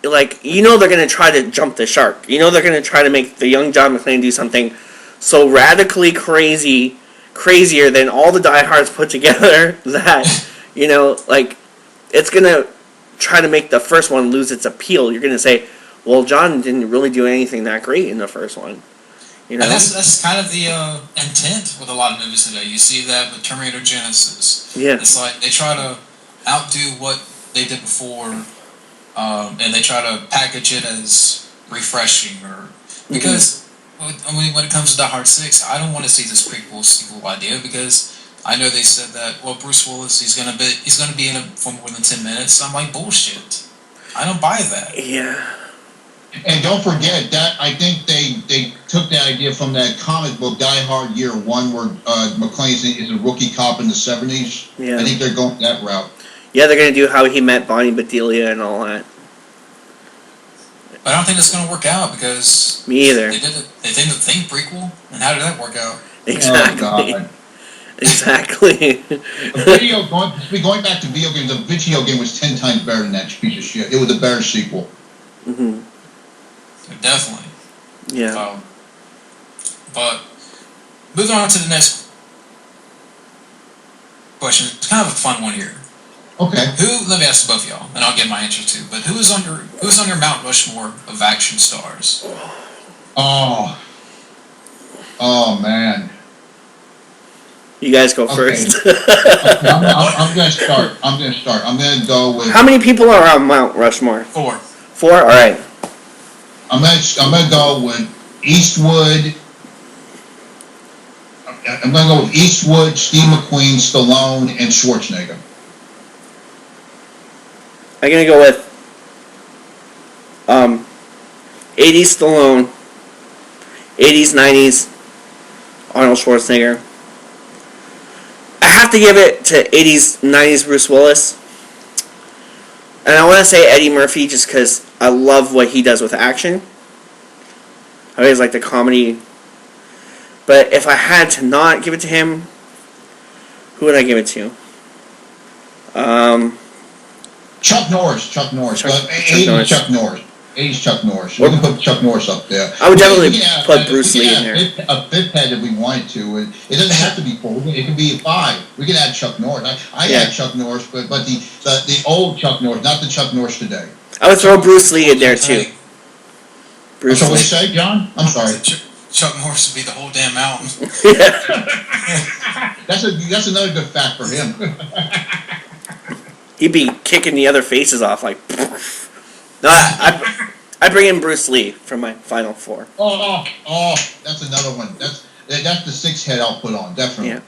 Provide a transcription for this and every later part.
like, you know they're going to try to jump the shark. You know they're going to try to make the young John McClane do something so radically crazier than all the diehards put together that, you know, like, it's going to try to make the first one lose its appeal. You're going to say, well, John didn't really do anything that great in the first one. You know? And that's kind of the intent with a lot of movies today. You see that with Terminator Genesis. Yeah. It's like they try to outdo what they did before, and they try to package it as refreshing, or because when it comes to Die Hard 6, I don't want to see this prequel sequel idea, because I know they said that, well, Bruce Willis, he's gonna be in it for more than 10 minutes. I'm like, bullshit. I don't buy that. Yeah. And don't forget that I think they took that idea from that comic book Die Hard Year One, where McClane is a rookie cop in the 70s. Yeah. I think they're going that route. Yeah, they're going to do how he met Bonnie Bedelia and all that. But I don't think that's going to work out, because me either. They did the Thing prequel, and how did that work out? Exactly. Oh, exactly. Going back to video games, the video game was 10 times better than that piece of shit. It was a better sequel. Mm-hmm. Definitely. Yeah. But moving on to the next question. It's kind of a fun one here. Okay. Let me ask both of y'all, and I'll get my answer too. But who's on your Mount Rushmore of action stars? Oh man. You guys go first. I'm gonna start. I'm gonna go with. How many people are on Mount Rushmore? 4. 4? All right. I'm gonna go with Eastwood. I'm gonna go with Eastwood, Steve McQueen, Stallone, and Schwarzenegger. I'm gonna go with 80s Stallone, 80s, 90s Arnold Schwarzenegger. I have to give it to 80s, 90s Bruce Willis. And I want to say Eddie Murphy just because I love what he does with action. I always like the comedy. But if I had to not give it to him, who would I give it to? Chuck Norris. 80s Chuck Norris. 80s Chuck Norris. We can put Chuck Norris up there. I would definitely put Bruce Lee in there. A fifth head if we wanted to. It doesn't have to be 4. It can be 5. We can add Chuck Norris. I add Chuck Norris, but the old Chuck Norris, not the Chuck Norris today. I would throw Bruce Lee in there too. Bruce Lee. What you say, John? I'm sorry. Chuck Norris would be the whole damn mountain. That's another good fact for him. He'd be kicking the other faces off like. No, I bring in Bruce Lee for my final 4. Oh, that's another one. That's the 6th head I'll put on. Definitely.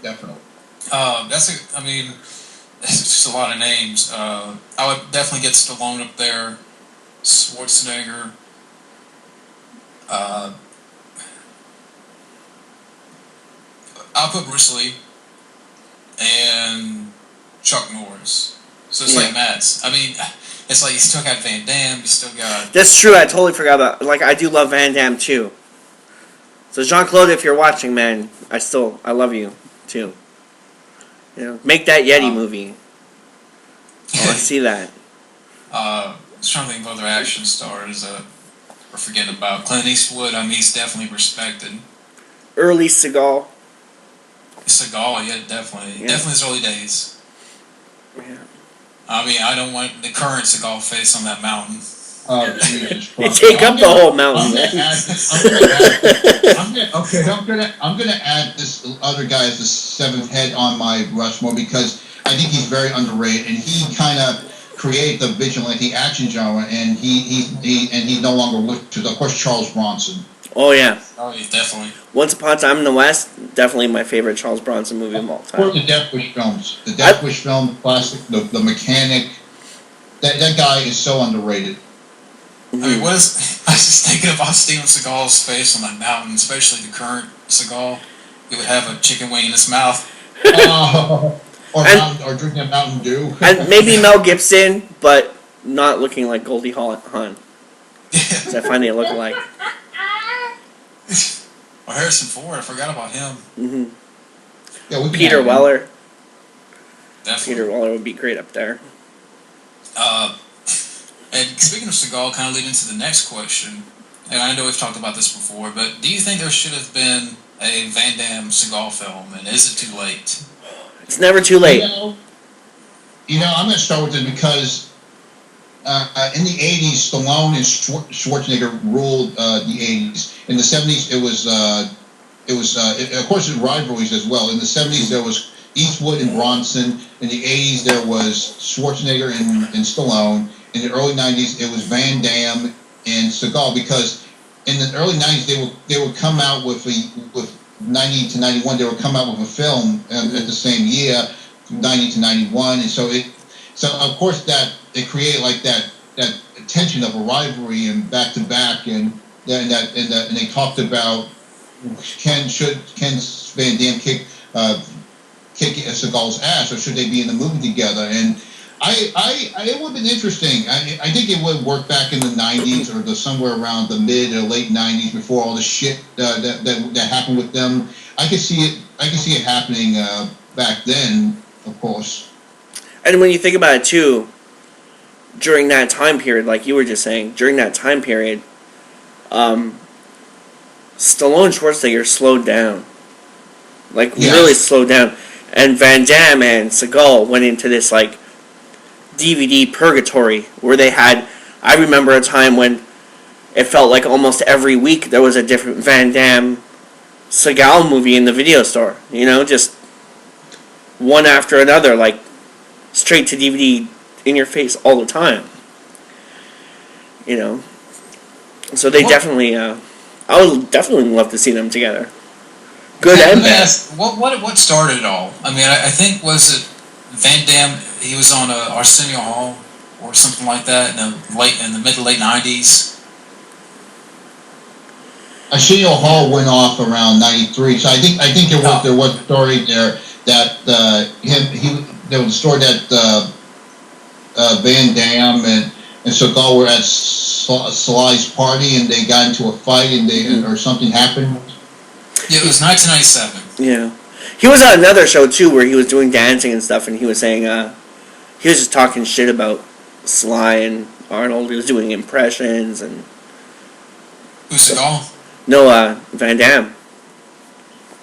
It's just a lot of names. I would definitely get Stallone up there, Schwarzenegger. I'll put Bruce Lee and Chuck Norris. So it's like Matt's. It's like you still got Van Damme, you still got... That's true, I totally forgot about... Like, I do love Van Damme, too. So, Jean-Claude, if you're watching, man, I love you, too. You know, make that Yeti movie. I want to see that. I was trying to think of other action stars we're forgetting about. Clint Eastwood, he's definitely respected. Early Seagal. Seagal, yeah, definitely. Yeah. Definitely his early days. Yeah. I don't want the current Seagal face on that mountain. Oh, Jesus Christ. You take up the whole mountain. I'm gonna add this other guy as the 7th head on my Rushmore, because I think he's very underrated, and he kind of created the vigilante action genre, and he no longer looks to, of course, Charles Bronson. Oh yeah. Oh, yeah, definitely. Once Upon a Time in the West, definitely my favorite Charles Bronson movie of all time. Or the Death Wish films. The Death Wish film, the classic, the Mechanic. That guy is so underrated. I was just thinking about Steven Seagal's face on that mountain, especially the current Seagal. He would have a chicken wing in his mouth. Or drinking a Mountain Dew. And maybe Mel Gibson, but not looking like Goldie Hawn. Because I find they look alike. Or Harrison Ford, I forgot about him. Mm-hmm. Yeah, Peter Weller. Definitely. Peter Weller would be great up there. And And speaking of Seagal, kind of leading to the next question, and I know we've talked about this before, but do you think there should have been a Van Damme Seagal film, and is it too late? It's never too late. I'm going to start with it because in the 80s, Stallone and Schwarzenegger ruled the 80s. In the 70s, it was of course, in rivalries as well. In the 70s, there was Eastwood and Bronson. In the 80s, there was Schwarzenegger and Stallone. In the early 90s, it was Van Damme and Seagal, because in the early 90s, they would come out with 90 to 91, they would come out with a film at the same year, 90 to 91, and so of course that it created like that tension of a rivalry and back to back, and they talked about can Van Damme kick Seagal's ass, or should they be in the movie together? And it would have been interesting. I think it would work back in the 90s or somewhere around the mid or late 90s, before all the shit that happened with them. I could see it happening back then, of course. And when you think about it too, during that time period, like you were just saying, during that time period, Stallone and Schwarzenegger slowed down. Like, really slowed down. And Van Damme and Seagal went into this, like, DVD purgatory where they had, I remember a time when it felt like almost every week there was a different Van Damme Seagal movie in the video store, just one after another, like straight to DVD in your face all the time, so they definitely I would definitely love to see them together, good and bad. What started it all? I mean, I think, was it Van Damme? He was on Arsenio Hall or something like that in the mid to late 90s. Arsenio Hall went off around 93, so I think there was a story there that there was a story that Van Damme and Seagal were at Sly's party and they got into a fight or something happened. Yeah, it was 1997. Yeah. He was on another show, too, where he was doing dancing and stuff, and he was saying, he was just talking shit about Sly and Arnold. He was doing impressions and... Who's Seagal? No, Van Damme.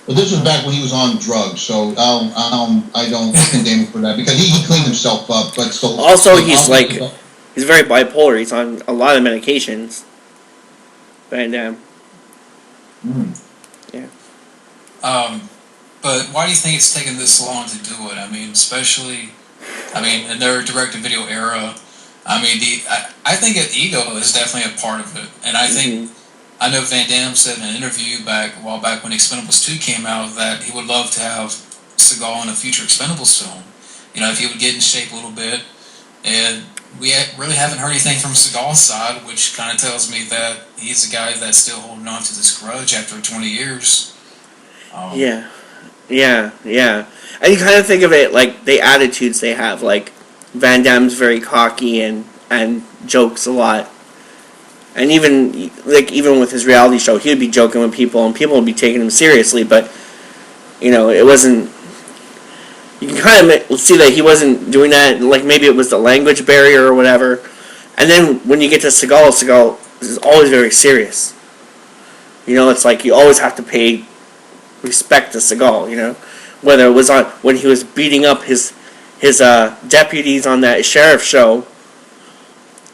Well, this was back when he was on drugs, so I don't condemn him for that, because he cleaned himself up, but still... Also, he's very bipolar. He's on a lot of medications. Van Damme. Yeah. But why do you think it's taken this long to do it? I mean, especially, in their direct-to-video era, I think ego is definitely a part of it. And I think, I know Van Damme said in an interview a while back when Expendables 2 came out that he would love to have Seagal in a future Expendables film. If he would get in shape a little bit. And we really haven't heard anything from Seagal's side, which kind of tells me that he's a guy that's still holding on to this grudge after 20 years. Yeah. And you kind of think of it like the attitudes they have. Like, Van Damme's very cocky and jokes a lot. And even with his reality show, he would be joking with people, and people would be taking him seriously. But it wasn't. You can kind of see that he wasn't doing that. Like, maybe it was the language barrier or whatever. And then when you get to Seagal is always very serious. It's like you always have to pay respect to Seagal. Whether it was when he was beating up his deputies on that sheriff show.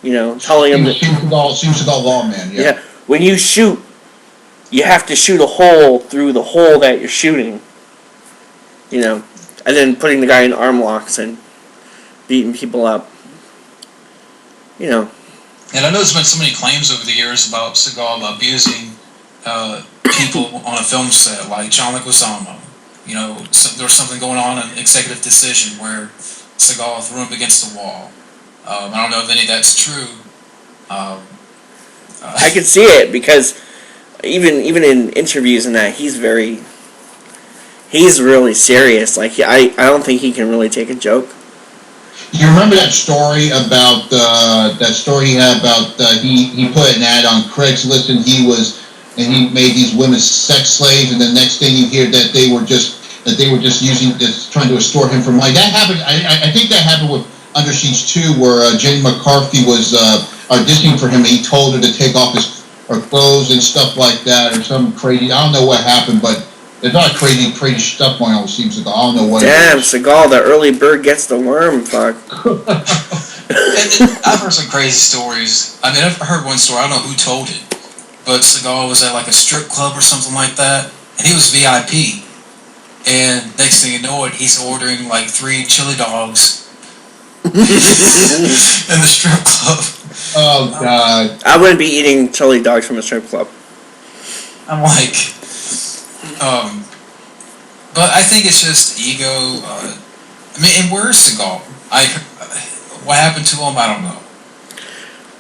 Telling him that... Seagal lawman, yeah. Yeah, when you shoot, you have to shoot a hole through the hole that you're shooting. And then putting the guy in arm locks and beating people up. And I know there's been so many claims over the years about Seagal abusing people on a film set, like John Leguizamo. There was something going on, an executive decision where Seagal threw him against the wall. I don't know if any of that's true. I can see it, because even in interviews and that, he's really serious. Like, I don't think he can really take a joke. You remember that story about he put an ad on Craigslist and he made these women sex slaves, and the next thing you hear that they were just trying to extort him from money. That happened. I think that happened with Under Siege 2, where Jenny McCarthy was auditioning for him, and he told her to take off her clothes and stuff like that, or some crazy. I don't know what happened, but there's not crazy stuff going on with Steven Seagal. I don't know what. Damn, Seagal, the early bird gets the worm. Fuck. I've heard some crazy stories. I mean, I've heard one story. I don't know who told it, but Seagal was at like a strip club or something like that, and he was VIP. And next thing you know it, he's ordering like 3 chili dogs in the strip club. Oh God! I wouldn't be eating chili dogs from a strip club. I'm like, but I think it's just ego. I mean, and where's Seagal? What happened to him? I don't know.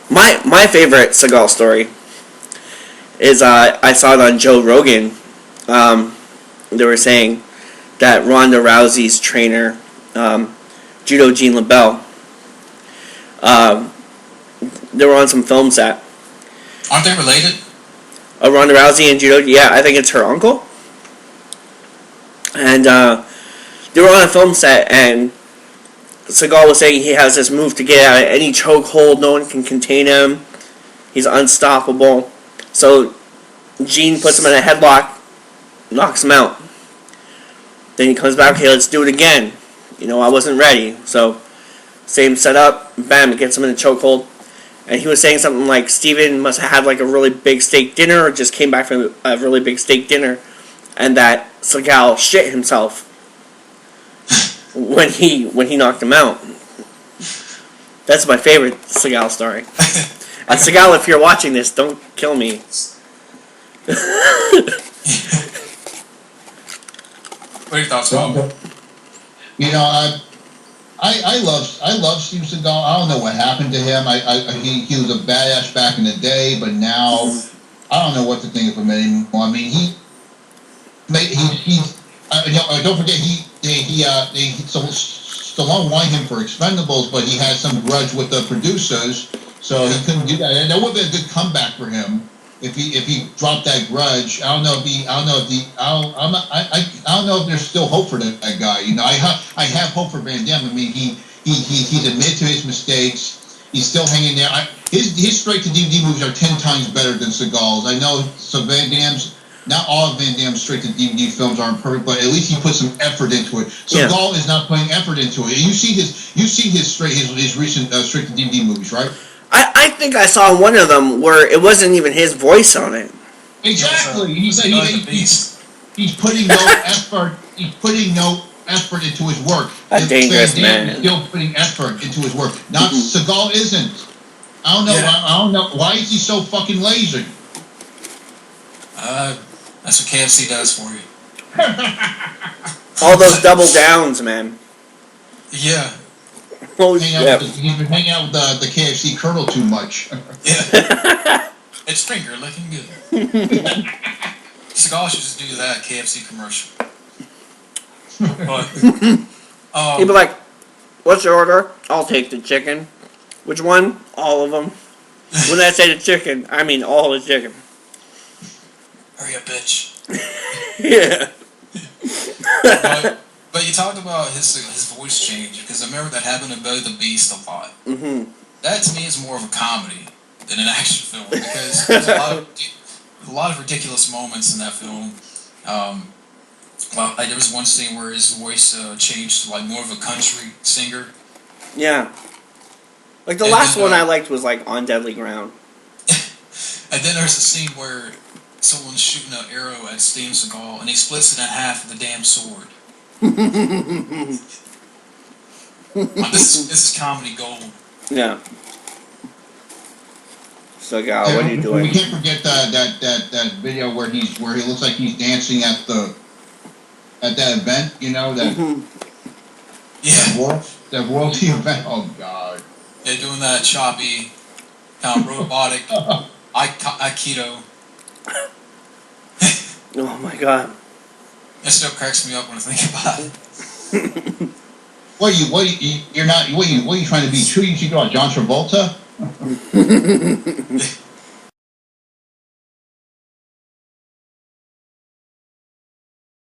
My favorite Seagal story is I saw it on Joe Rogan. They were saying that Ronda Rousey's trainer, Judo Gene LaBelle, they were on some film set. Aren't they related? Ronda Rousey and Judo, yeah, I think it's her uncle. And they were on a film set, and Seagal was saying he has this move to get out of any chokehold, no one can contain him. He's unstoppable. So Gene puts him in a headlock, knocks him out. Then he comes back, okay, let's do it again. You know, I wasn't ready. So, same setup, bam, it gets him in a chokehold. And he was saying something like Steven must have had like a really big steak dinner, or just came back from a really big steak dinner, and that Seagal shit himself when he knocked him out. That's my favorite Seagal story. And Seagal, if you're watching this, don't kill me. What are your thoughts, Bob? You know, I love Steven Seagal. I don't know what happened to him. He was a badass back in the day, but now I don't know what to think of him anymore. I mean, don't forget Stallone wanted him for Expendables, but he had some grudge with the producers, so he couldn't do that. And that would be a good comeback for him if he dropped that grudge. I don't know if there's still hope for that guy. You know, I have hope for Van Damme. I mean, he's admitted to his mistakes. He's still hanging there. His straight to DVD movies are 10 times better than Seagal's. I know, so Van Damme's. Not all of Van Damme's straight-to-DVD films aren't perfect, but at least he put some effort into it. Seagal is not putting effort into it. You see his recent straight-to-DVD movies, right? I think I saw one of them where it wasn't even his voice on it. Exactly. He's putting no effort. He's putting no effort into his work. A dangerous man. Is still putting effort into his work. Not Seagal isn't. I don't know. Yeah. I don't know. Why is he so fucking lazy? That's what KFC does for you. All those double downs, man. Yeah. Oh, yeah. He's been hanging out with the KFC Colonel too much. Yeah. It's finger looking good. Seagal should just do that KFC commercial. But, he'd be like, "What's your order? I'll take the chicken." Which one? All of them. When I say the chicken, I mean all the chicken. Hurry up, bitch. Yeah. But you talked about his voice change, because I remember that happened to Bo the Beast a lot. Mm-hmm. That to me is more of a comedy than an action film, because there's a lot of ridiculous moments in that film. There was one scene where his voice changed to like more of a country singer. Yeah. Like the last one I liked was like On Deadly Ground. And then there's a scene where someone's shooting an arrow at Steven Seagal, and he splits it in half with a damn sword. This is comedy gold. Yeah. Seagal, what are you doing? We can't forget that video where he looks like he's dancing at that event. You know that. Mm-hmm. Yeah. That royalty event. Oh God. They're doing that choppy, kind of robotic Aikido. Oh my God. It still cracks me up when I think about it. What are you trying to be true? You should go on John Travolta.